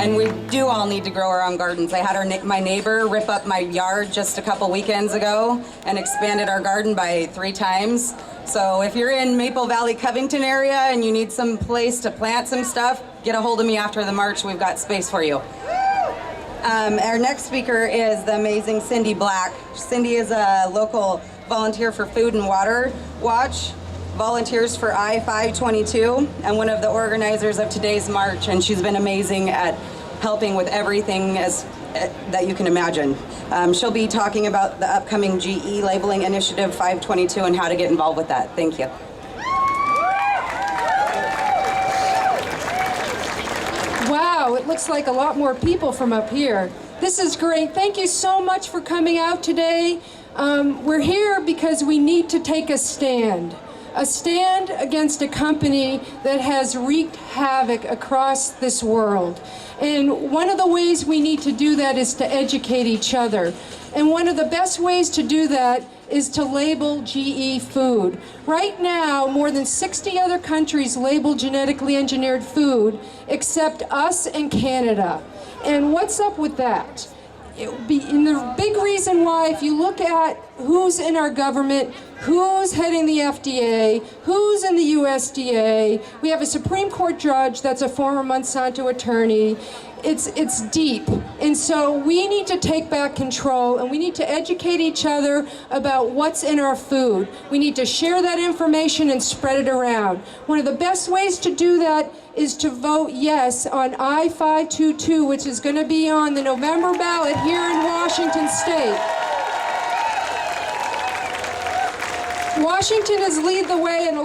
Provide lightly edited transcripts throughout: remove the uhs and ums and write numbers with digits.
And we do all need to grow our own gardens. I had my neighbor rip up my yard just a couple weekends ago and expanded our garden by 3 times. So if you're in Maple Valley, Covington area and you need some place to plant some stuff, get a hold of me after the march. We've got space for you. Our next speaker is the amazing Cindy Black. Cindy is a local volunteer for Food and Water Watch, volunteers for I-522, and one of the organizers of today's march, and she's been amazing at helping with everything that you can imagine. She'll be talking about the upcoming GE labeling initiative 522 and how to get involved with that. Thank you. Wow, it looks like a lot more people from up here. This is great. Thank you so much for coming out today. We're here because we need to take a stand. A stand against a company that has wreaked havoc across this world. And one of the ways we need to do that is to educate each other. And one of the best ways to do that is to label GE food. Right now, more than 60 other countries label genetically engineered food, except us and Canada. And what's up with that? And the big reason why, if you look at who's in our government, who's heading the FDA, who's in the USDA, we have a Supreme Court judge that's a former Monsanto attorney. It's deep. And so we need to take back control, and we need to educate each other about what's in our food. We need to share that information and spread it around. One of the best ways to do that is to vote yes on I-522, which is going to be on the November ballot here in Washington State. Washington has led the way in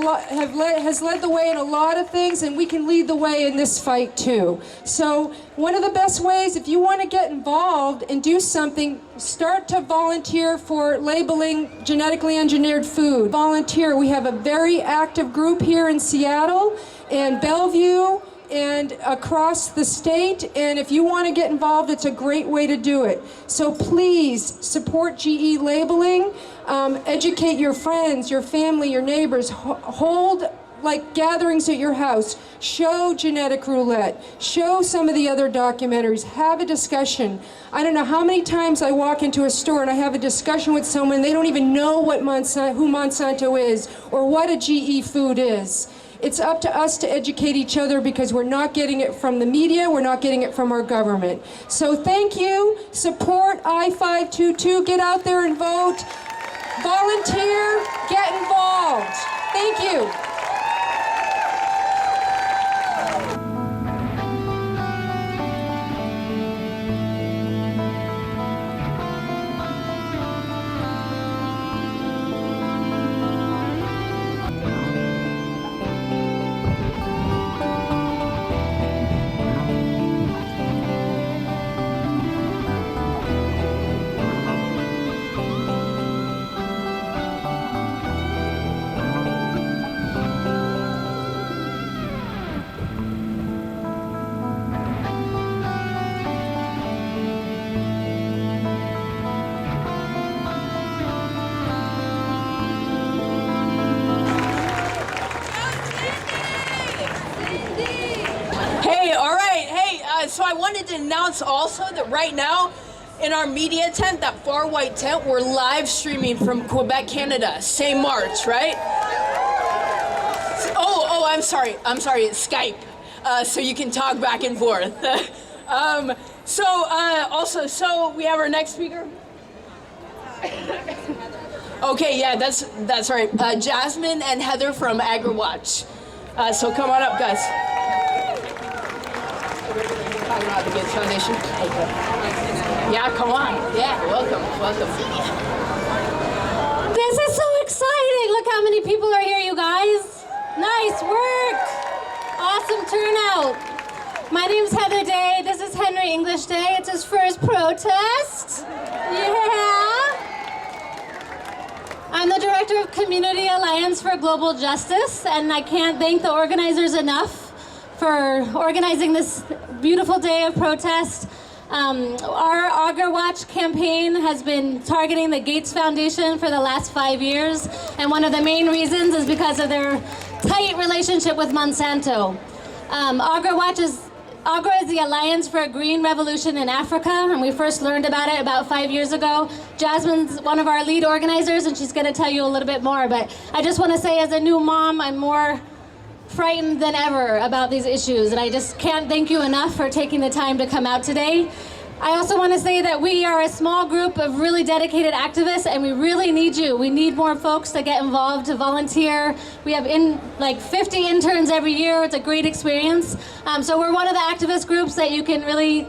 has led the way in a lot of things, and we can lead the way in this fight too. So one of the best ways, if you want to get involved and do something, start to volunteer for labeling genetically engineered food. Volunteer. We have a very active group here in Seattle and Bellevue and across the state, and if you want to get involved, it's a great way to do it. So please support GE labeling, educate your friends, your family, your neighbors, hold like gatherings at your house, show Genetic Roulette, show some of the other documentaries, have a discussion. I don't know how many times I walk into a store and I have a discussion with someone, they don't even know what who Monsanto is or what a GE food is. It's up to us to educate each other because we're not getting it from the media, we're not getting it from our government. So thank you, support I-522, get out there and vote, volunteer, get involved. Thank you. So I wanted to announce also that right now in our media tent, that far white tent, we're live streaming from Quebec, Canada. Same March, right? Oh, I'm sorry, it's Skype. So you can talk back and forth. So we have our next speaker. Okay, yeah, that's right. Jasmine and Heather from AgraWatch. So come on up, guys. Talking about the Gates Foundation. Yeah, come on. Yeah, welcome. This is so exciting. Look how many people are here, you guys. Nice work. Awesome turnout. My name's Heather Day. This is Henry English Day. It's his first protest. Yeah. I'm the director of Community Alliance for Global Justice, and I can't thank the organizers enough for organizing this beautiful day of protest. Our AgraWatch campaign has been targeting the Gates Foundation for the last 5 years, and one of the main reasons is because of their tight relationship with Monsanto. AgraWatch is AGRA is the Alliance for a Green Revolution in Africa, and we first learned about it about 5 years ago. Jasmine's one of our lead organizers, and she's going to tell you a little bit more. But I just want to say, as a new mom, I'm more frightened than ever about these issues, and I just can't thank you enough for taking the time to come out today. I also want to say that we are a small group of really dedicated activists, and we really need you. We need more folks to get involved, to volunteer. We have 50 interns every year. It's a great experience. So we're one of the activist groups that you can really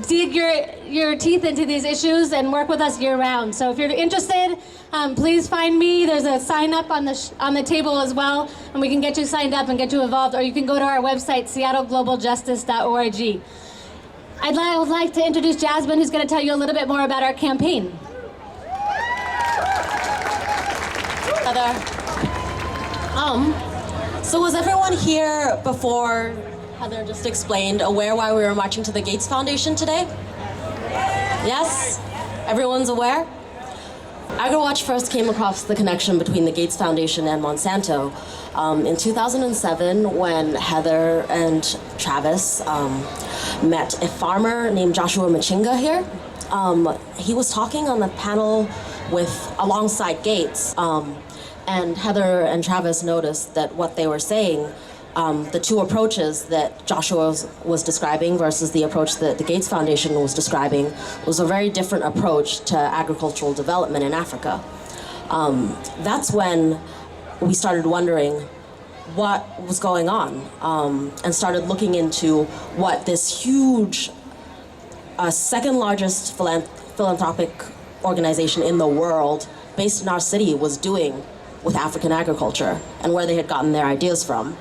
dig your teeth into these issues and work with us year round. So if you're interested, please find me. There's a sign up on the table as well, and we can get you signed up and get you involved, or you can go to our website, seattleglobaljustice.org. I would like to introduce Jasmine, who's going to tell you a little bit more about our campaign. Heather. So was everyone here before Heather just explained aware why we were marching to the Gates Foundation today? Yes? Everyone's aware? AgraWatch first came across the connection between the Gates Foundation and Monsanto in 2007 when Heather and Travis met a farmer named Joshua Machinga here. He was talking on the panel alongside Gates, and Heather and Travis noticed that what they were saying, the two approaches that Joshua was describing versus the approach that the Gates Foundation was describing, was a very different approach to agricultural development in Africa. That's when we started wondering what was going on, and started looking into what this huge, second largest philanthropic organization in the world, based in our city, was doing with African agriculture and where they had gotten their ideas from.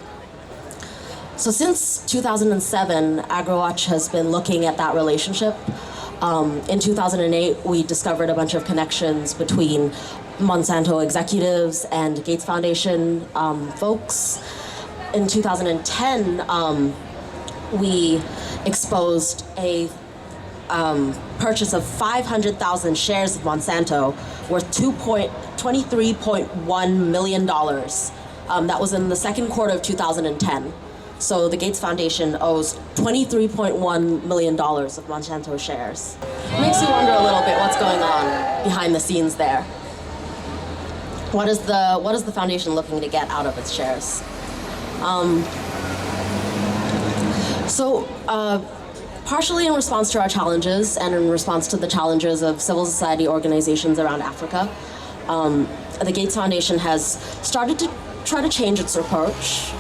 So since 2007, AgraWatch has been looking at that relationship. In 2008, we discovered a bunch of connections between Monsanto executives and Gates Foundation folks. In 2010, we exposed a purchase of 500,000 shares of Monsanto worth $23.1 million. That was in the second quarter of 2010. So the Gates Foundation owes $23.1 million of Monsanto shares. Makes you wonder a little bit what's going on behind the scenes there. What is the foundation looking to get out of its shares? Partially in response to our challenges and in response to the challenges of civil society organizations around Africa, the Gates Foundation has started to try to change its approach.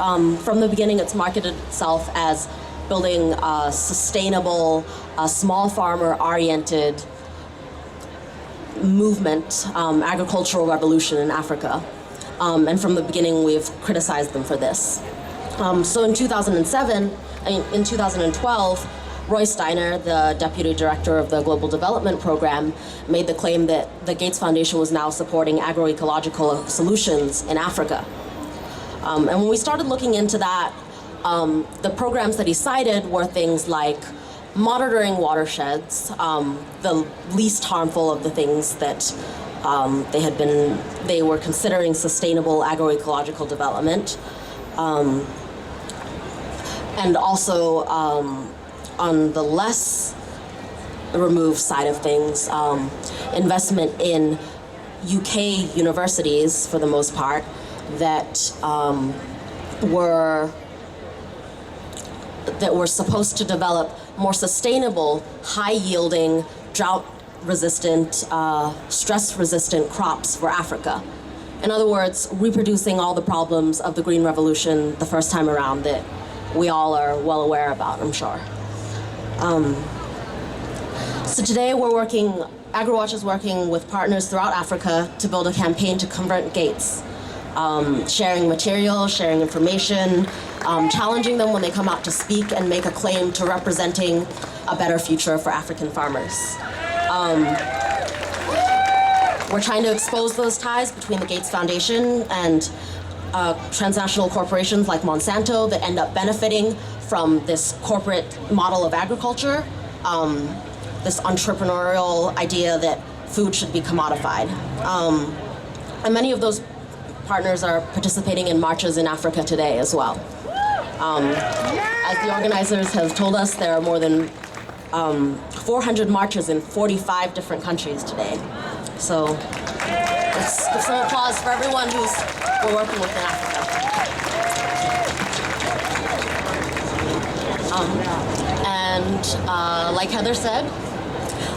From the beginning, it's marketed itself as building a sustainable, small farmer-oriented movement, agricultural revolution in Africa. And from the beginning, we've criticized them for this. So in 2012, Roy Steiner, the deputy director of the Global Development Program, made the claim that the Gates Foundation was now supporting agroecological solutions in Africa. And when we started looking into that, the programs that he cited were things like monitoring watersheds, the least harmful of the things that they were considering sustainable agroecological development, and also on the less removed side of things, investment in UK universities, for the most part, that were supposed to develop more sustainable, high-yielding, drought-resistant, stress-resistant crops for Africa. In other words, reproducing all the problems of the Green Revolution the first time around that we all are well aware about, I'm sure. So today AgraWatch is working with partners throughout Africa to build a campaign to convert Gates, sharing material, sharing information, challenging them when they come out to speak and make a claim to representing a better future for African farmers. We're trying to expose those ties between the Gates Foundation and transnational corporations like Monsanto that end up benefiting from this corporate model of agriculture, this entrepreneurial idea that food should be commodified. And many of those partners are participating in marches in Africa today as well. As the organizers have told us, there are more than 400 marches in 45 different countries today. So let's give some applause for everyone we're working with in Africa.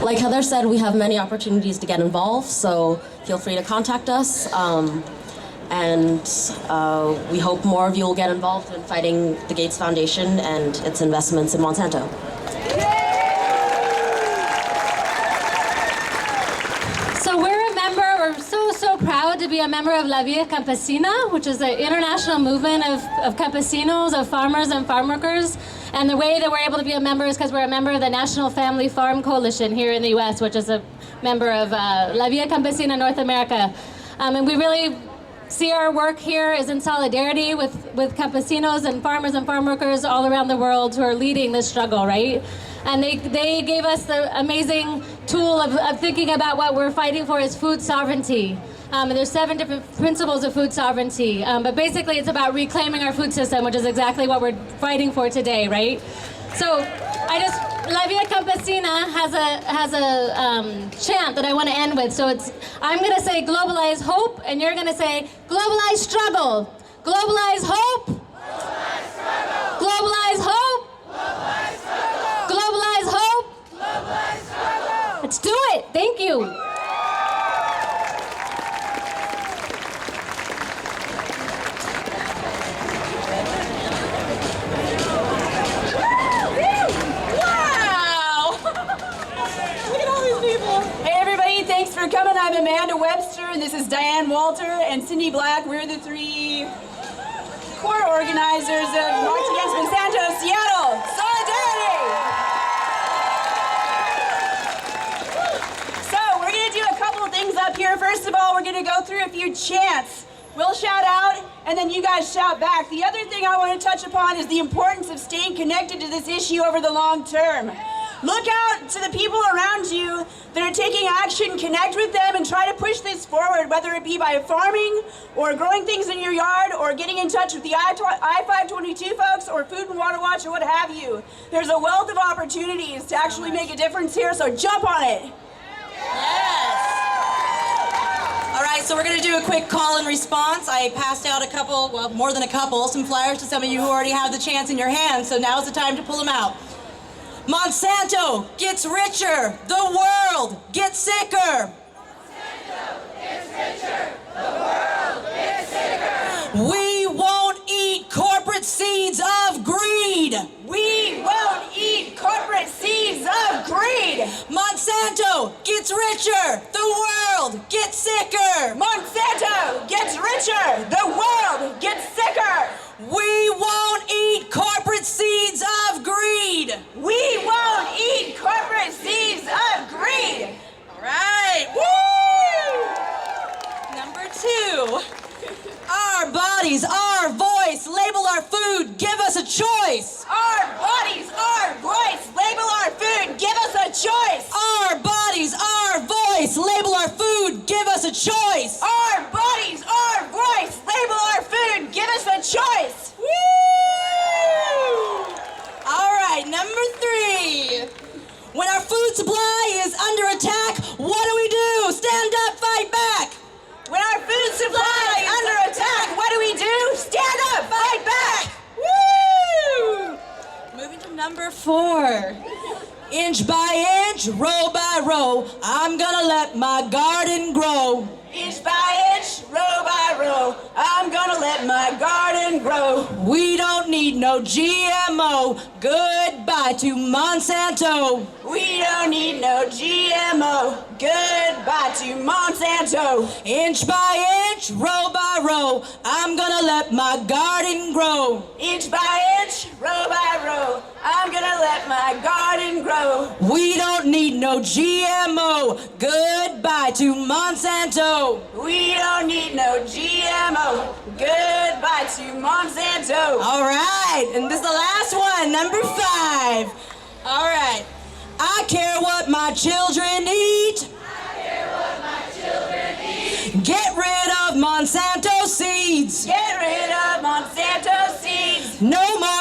Like Heather said, we have many opportunities to get involved, so feel free to contact us. We hope more of you will get involved in fighting the Gates Foundation and its investments in Monsanto. So we're a member, we're so proud to be a member of La Via Campesina, which is an international movement of campesinos, of farmers and farm workers. And the way that we're able to be a member is because we're a member of the National Family Farm Coalition here in the US, which is a member of La Via Campesina North America. And we really see our work here is in solidarity with campesinos and farmers and farm workers all around the world who are leading this struggle, right? And they gave us the amazing tool of thinking about what we're fighting for is food sovereignty. And there's 7 different principles of food sovereignty. But basically it's about reclaiming our food system, which is exactly what we're fighting for today, right? So La Via Campesina has a chant that I want to end with. So I'm going to say globalize hope, and you're going to say globalize struggle. Globalize hope. Globalize struggle. Globalize hope. Globalize struggle. Globalize hope. Globalize struggle. Let's do it. Thank you. Thanks for coming. I'm Amanda Webster, and this is Diane Walter and Cindy Black. We're the 3 core organizers of Marches Against Monsanto, Seattle. Solidarity! So we're going to do a couple of things up here. First of all, we're going to go through a few chants. We'll shout out, and then you guys shout back. The other thing I want to touch upon is the importance of staying connected to this issue over the long term. Look out to the people around you that are taking action, connect with them, and try to push this forward, whether it be by farming or growing things in your yard or getting in touch with the I-522 folks or Food and Water Watch or what have you. There's a wealth of opportunities to actually make a difference here, so jump on it. Yes. All right, so we're going to do a quick call and response. I passed out a couple, well, more than a couple, some flyers to some of you who already have the chants in your hands, so now's the time to pull them out. Monsanto gets richer, the world gets sicker. Monsanto gets richer, the world gets sicker. We won't eat corporate seeds of greed. We won't eat corporate seeds of greed. Monsanto gets richer, the world gets sicker. Monsanto gets richer, the world gets sicker. We won't eat corporate seeds of greed. We won't eat corporate seeds of greed. All right. Woo! Number 2. Our bodies, our voice, label our food, give us a choice. Our bodies, our voice, label our food, give us a choice. Our bodies, our voice, label our food, give us a choice. Our bodies, our voice, label our food, give us a choice. Woo! All right, number 3. When our food supply is under attack, what do? Stand up, fight back. When our food supply is under attack, what do? Stand up, fight back. Woo! Moving to number 4. Inch by inch, row by row, I'm gonna let my garden grow. Inch by inch, row by row, I'm gonna let my garden grow. We don't need no GMO, goodbye to Monsanto. We don't need no GMO, goodbye to Monsanto. Inch by inch, row by row, I'm gonna let my garden grow. Inch by inch, row by row, I'm gonna let my garden grow. We don't need no GMO, goodbye to Monsanto. We don't need no GMO, goodbye to Monsanto. All right, and this is the last one, number 5. All right, I care what my children eat. I care what my children eat. Get rid of Monsanto seeds. Get rid of Monsanto seeds. No more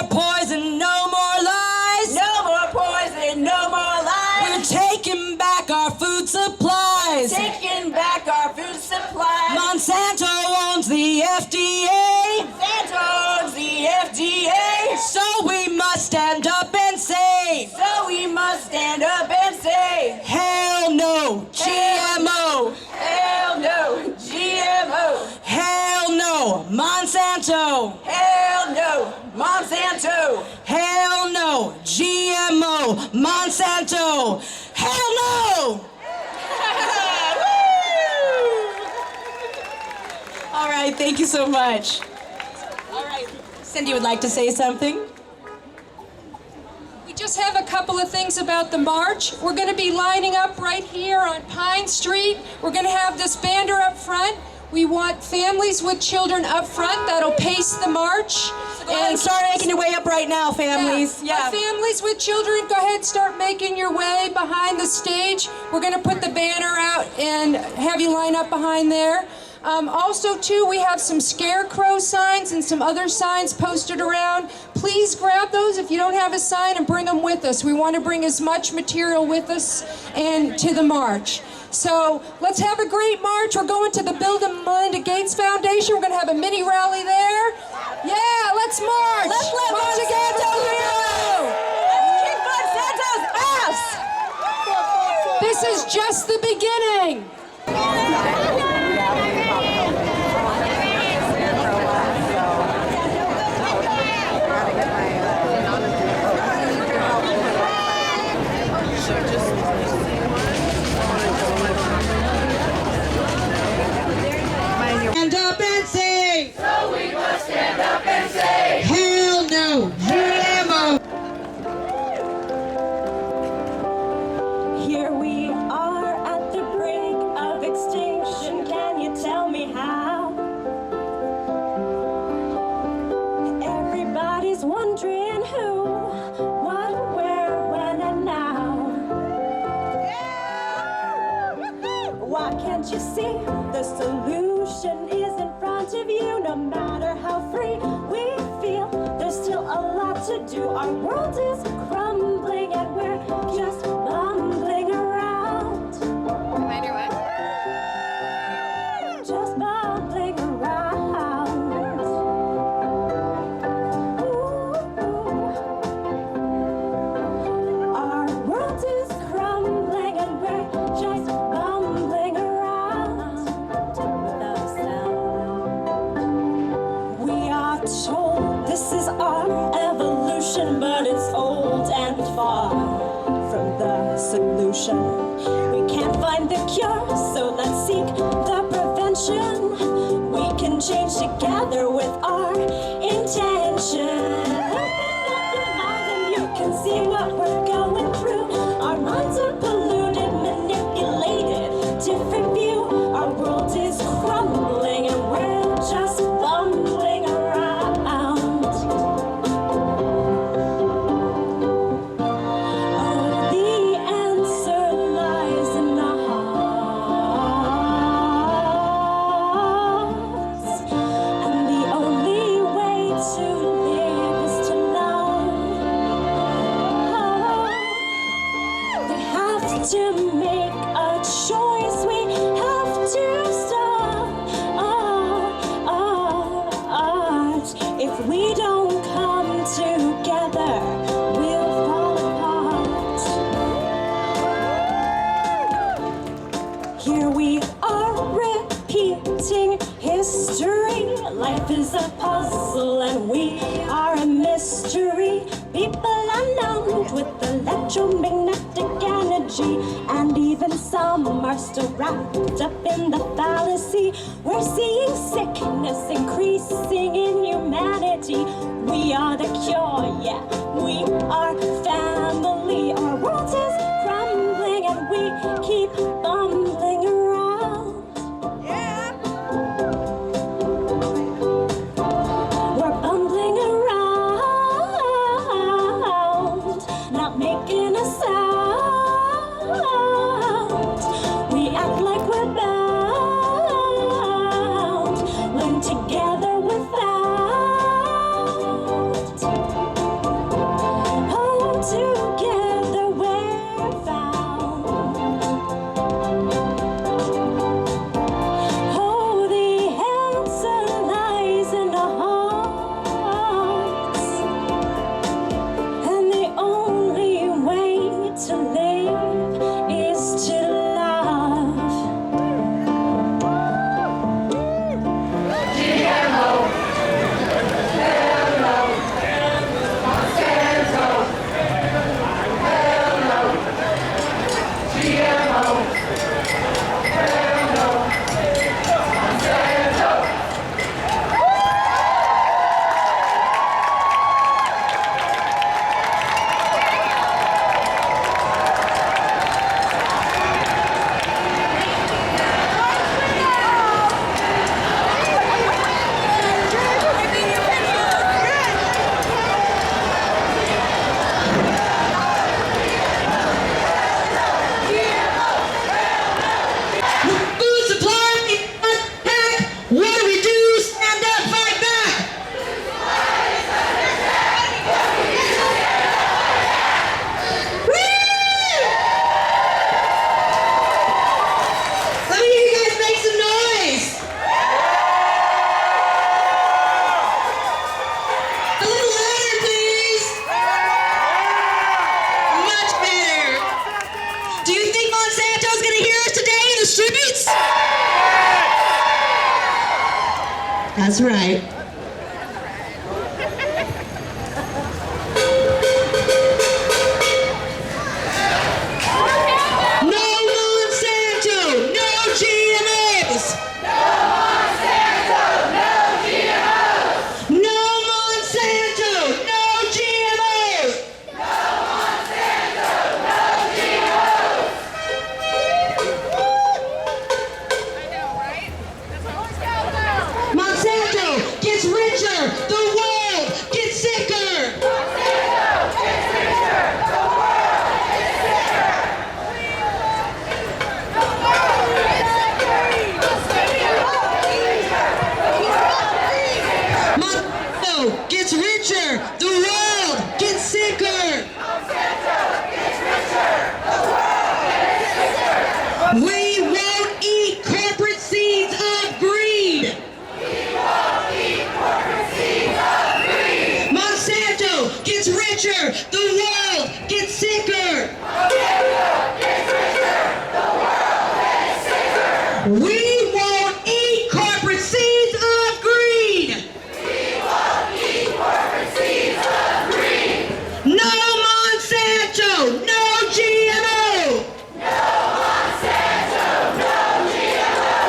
taking back our food supply. Monsanto owns the FDA. Monsanto owns the FDA. So we must stand up and say, So we must stand up and say, hell no, GMO. hell no, GMO. Hell no, Monsanto. Hell no, Monsanto. Hell no, GMO, Monsanto. Hell no. All right, thank you so much. All right, Cindy would like to say something. We just have a couple of things about the march. We're going to be lining up right here on Pine Street. We're going to have this banner up front. We want families with children up front that'll pace the march. Go ahead and start making your way up right now, families. Yeah. Families with children, go ahead and start making your way behind the stage. We're going to put the banner out and have you line up behind there. Also, too, we have some scarecrow signs and some other signs posted around. Please grab those if you don't have a sign and bring them with us. We want to bring as much material with us and to the march. So let's have a great march. We're going to the Bill and Melinda Gates Foundation. We're going to have a mini rally there. Yeah, let's march. Let's let March against Monsanto Monsanto. Kick Monsanto's ass. This is just the beginning. Stand up and say, So we must stand up and say, hell no, GMO. Here we are at the brink of extinction. Can you tell me how? Everybody's wondering who, what, where, when, and now. Why can't you see the solution is in front of you? No matter how free we feel, there's still a lot to do. Our world is crumbling and we're just bumbling around. Just bumbling around. Ooh. Our world is crumbling and we're just bumbling around without a sound. We are told this is our evolution, but it's old and far from the solution. We can't find the cure, so let's seek the prevention. We can change together with our intention. Open up your mind and you can see what we're going through. Our minds are polluted, manipulated, different view. Our world is crumbling and we're just bumbling around. Oh, the answer lies in the hearts, and the only way to live is to love. We have to make a choice. We have to stop. If we don't come together, we'll fall apart. Here we are repeating history. Life is a puzzle and we are a mystery. People are numbed with electromagnetic energy, and even some are still wrapped up in the fallacy. We're seeing sickness increasing in humanity. We are the cure, yeah, we are family. Our world is crumbling and we keep bumbling around. We're bumbling around, not making a sound. We act like we're bound when together we're found. Oh, together we're found. That's right. No Monsanto, no GMOs. No Monsanto, no GMOs. No Monsanto, no GMOs. No Monsanto, no GMOs. Monsanto gets richer, the world gets sicker. Monsanto gets richer, the world gets sicker. Monsanto gets richer, the world gets sicker. Monsanto gets richer, the world gets sicker. We won't eat corporate seeds of greed. Monsanto gets richer, the world gets sicker. Monsanto gets richer, the world gets sicker. We won't eat corporate seeds of greed. We won't eat corporate seeds of greed. No Monsanto, no GMO. No Monsanto, no GMO.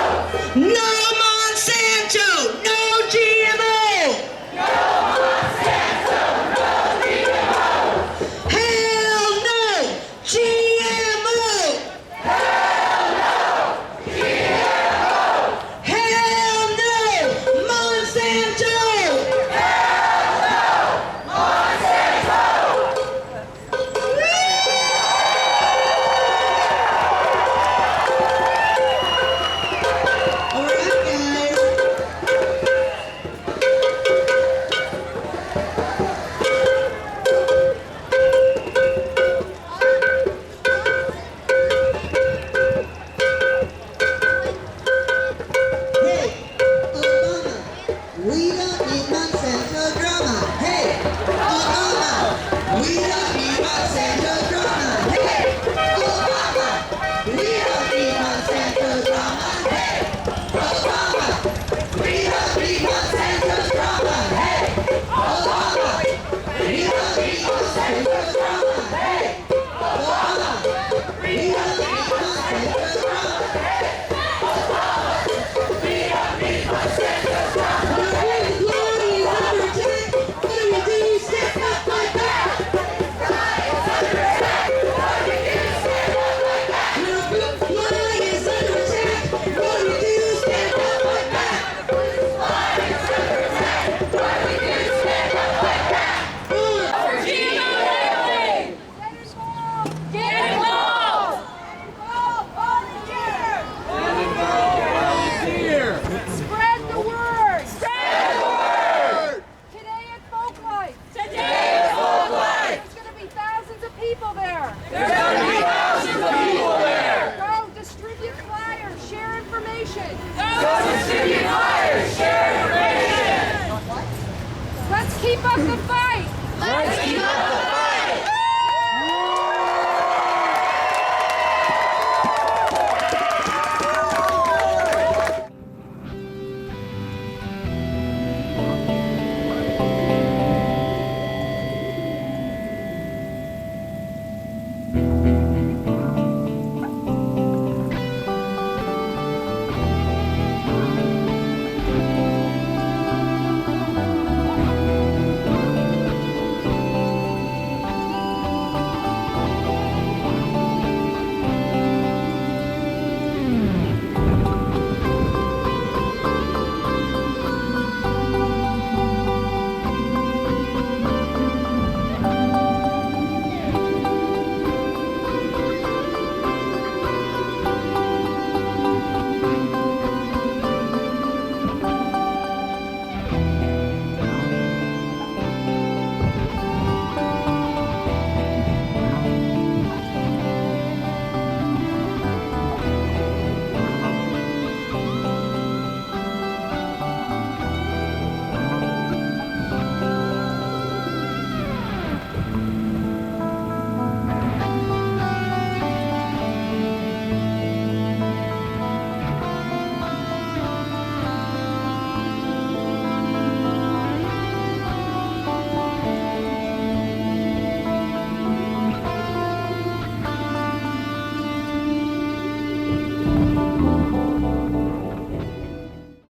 No Monsanto, no GMO. No Monsanto, no GMO. Hell no, GMO. Hell no, GMO. Hell no, Monsanto. Hell no, Monsanto. All right, guys. Hey, Obama, we don't need Monsanto drama. Hey, Obama, we don't need Monsanto drama. Hey, Obama, we don't need Monsanto drama. Hey, Obama, we don't need Monsanto drama. Hey, Obama, we don't need Monsanto drama. Hey, Obama, we don't need Monsanto drama. Spread the word! Spread the word! Today at Folklife! Today at Folklife! There's going to be thousands of people there! There's going to be thousands of people there! Go distribute flyers, share information! Go distribute flyers, share information! Let's keep up the fight!